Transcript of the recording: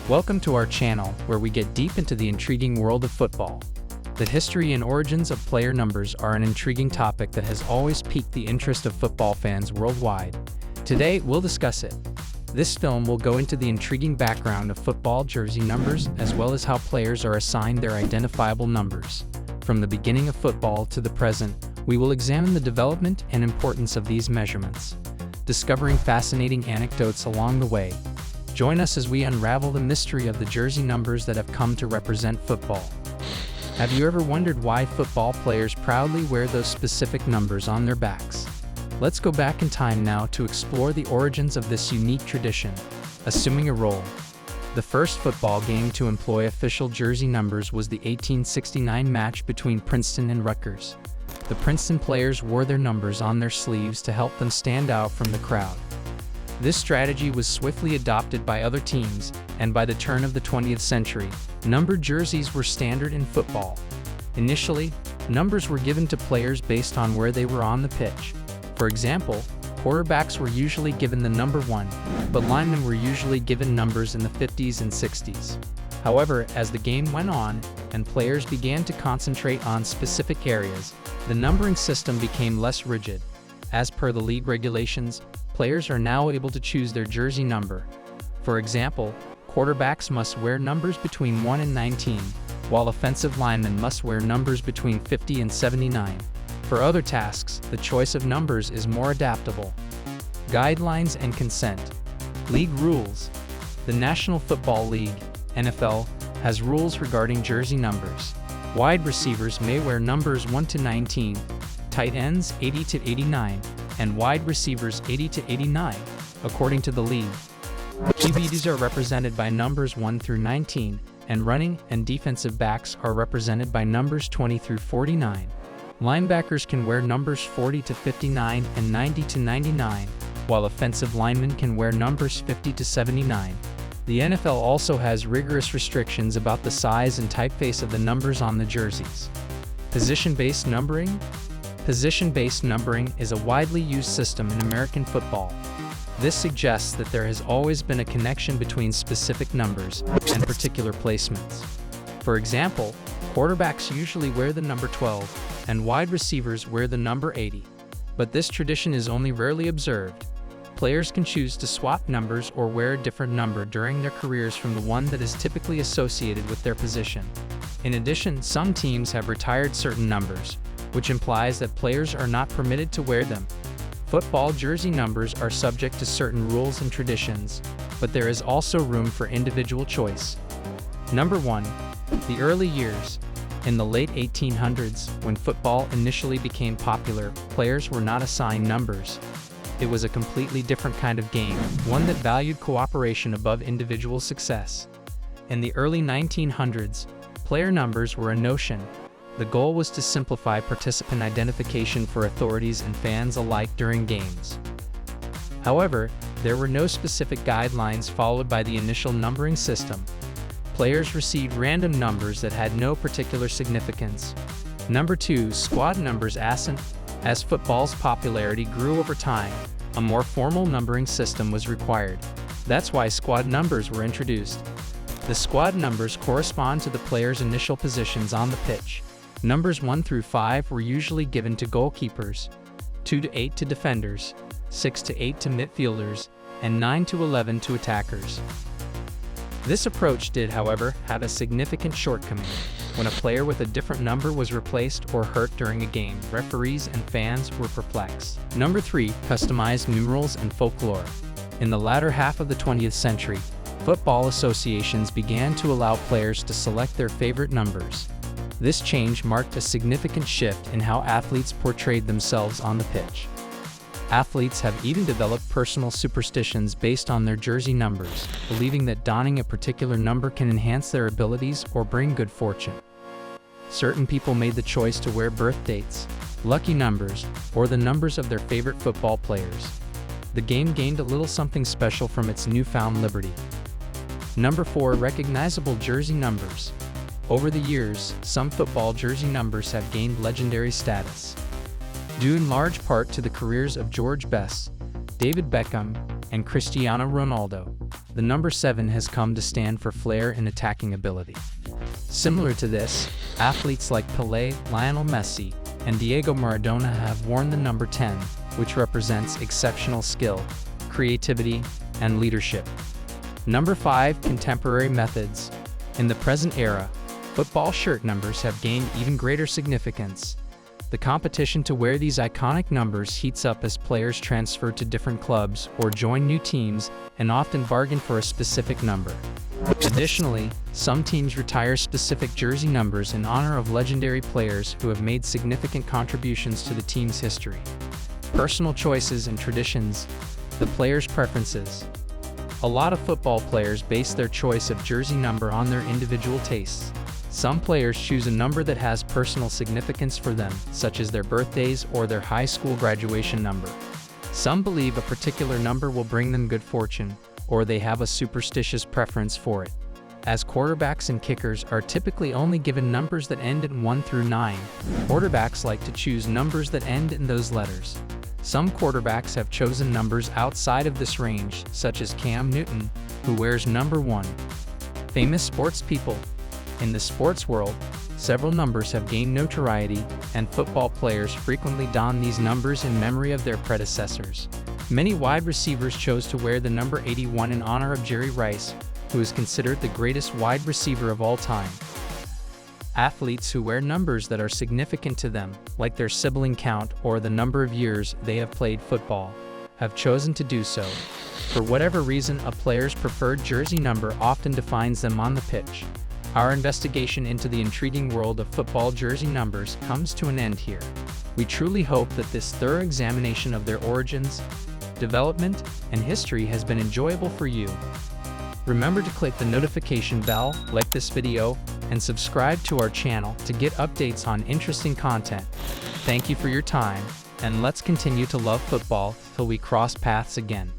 Welcome to our channel, where we get deep into the intriguing world of football. The history and origins of player numbers are an intriguing topic that has always piqued the interest of football fans worldwide. Today, we'll discuss it. This film will go into the intriguing background of football jersey numbers, as well as how players are assigned their identifiable numbers. From the beginning of football to the present, we will examine the development and importance of these measurements, discovering fascinating anecdotes along the way. Join us as we unravel the mystery of the jersey numbers that have come to represent football. Have you ever wondered why football players proudly wear those specific numbers on their backs? Let's go back in time now to explore the origins of this unique tradition. Assuming a role. The first football game to employ official jersey numbers was the 1869 match between Princeton and Rutgers. The Princeton players wore their numbers on their sleeves to help them stand out from the crowd. This strategy was swiftly adopted by other teams, and by the turn of the 20th century, numbered jerseys were standard in football. Initially, numbers were given to players based on where they were on the pitch. For example, quarterbacks were usually given the number 1, but linemen were usually given numbers in the 50s and 60s. However, as the game went on, and players began to concentrate on specific areas, the numbering system became less rigid. As per the league regulations, players are now able to choose their jersey number. For example, quarterbacks must wear numbers between 1 and 19, while offensive linemen must wear numbers between 50 and 79. For other tasks, the choice of numbers is more adaptable. Guidelines and consent. League rules. The National Football League, NFL, has rules regarding jersey numbers. Wide receivers may wear numbers 1 to 19, tight ends 80 to 89, and wide receivers 80 to 89, according to the league. QBs are represented by numbers 1 through 19, and running and defensive backs are represented by numbers 20 through 49. Linebackers can wear numbers 40 to 59 and 90 to 99, while offensive linemen can wear numbers 50 to 79. The NFL also has rigorous restrictions about the size and typeface of the numbers on the jerseys. Position-based numbering. Position-based numbering is a widely used system in American football. This suggests that there has always been a connection between specific numbers and particular placements. For example, quarterbacks usually wear the number 12, and wide receivers wear the number 80. But this tradition is only rarely observed. Players can choose to swap numbers or wear a different number during their careers from the one that is typically associated with their position. In addition, some teams have retired certain numbers, which implies that players are not permitted to wear them. Football jersey numbers are subject to certain rules and traditions, but there is also room for individual choice. Number 1. The early years. In the late 1800s, when football initially became popular, players were not assigned numbers. It was a completely different kind of game, one that valued cooperation above individual success. In the early 1900s, player numbers were a notion. The goal was to simplify participant identification for authorities and fans alike during games. However, there were no specific guidelines followed by the initial numbering system. Players received random numbers that had no particular significance. Number 2. Squad numbers. As football's popularity grew over time, a more formal numbering system was required. That's why squad numbers were introduced. The squad numbers correspond to the players' initial positions on the pitch. Numbers 1 through 5 were usually given to goalkeepers, 2 to 8 to defenders, 6 to 8 to midfielders, and 9 to 11 to attackers. This approach did, however, have a significant shortcoming. When a player with a different number was replaced or hurt during a game, referees and fans were perplexed. Number 3. Customized numerals and folklore. In the latter half of the 20th century, football associations began to allow players to select their favorite numbers. This change marked a significant shift in how athletes portrayed themselves on the pitch. Athletes have even developed personal superstitions based on their jersey numbers, believing that donning a particular number can enhance their abilities or bring good fortune. Certain people made the choice to wear birth dates, lucky numbers, or the numbers of their favorite football players. The game gained a little something special from its newfound liberty. Number 4. Recognizable jersey numbers. Over the years, some football jersey numbers have gained legendary status. Due in large part to the careers of George Best, David Beckham, and Cristiano Ronaldo. the number 7 has come to stand for flair and attacking ability. Similar to this, athletes like Pelé, Lionel Messi, and Diego Maradona have worn the number 10, which represents exceptional skill, creativity, and leadership. Number 5. Contemporary methods. In the present era, football shirt numbers have gained even greater significance. The competition to wear these iconic numbers heats up as players transfer to different clubs or join new teams and often bargain for a specific number. Additionally, some teams retire specific jersey numbers in honor of legendary players who have made significant contributions to the team's history. Personal choices and traditions. The players' preferences. A lot of football players base their choice of jersey number on their individual tastes. Some players choose a number that has personal significance for them, such as their birthdays or their high school graduation number. Some believe a particular number will bring them good fortune, or they have a superstitious preference for it. As quarterbacks and kickers are typically only given numbers that end in 1 through 9, quarterbacks like to choose numbers that end in those letters. Some quarterbacks have chosen numbers outside of this range, such as Cam Newton, who wears number 1. Famous sports people. In the sports world, several numbers have gained notoriety, and football players frequently don these numbers in memory of their predecessors. Many wide receivers chose to wear the number 81 in honor of Jerry Rice, who is considered the greatest wide receiver of all time. Athletes who wear numbers that are significant to them, like their sibling count or the number of years they have played football, have chosen to do so. For whatever reason, a player's preferred jersey number often defines them on the pitch. Our investigation into the intriguing world of football jersey numbers comes to an end here. We truly hope that this thorough examination of their origins, development, and history has been enjoyable for you. Remember to click the notification bell, like this video, and subscribe to our channel to get updates on interesting content. Thank you for your time, and let's continue to love football till we cross paths again.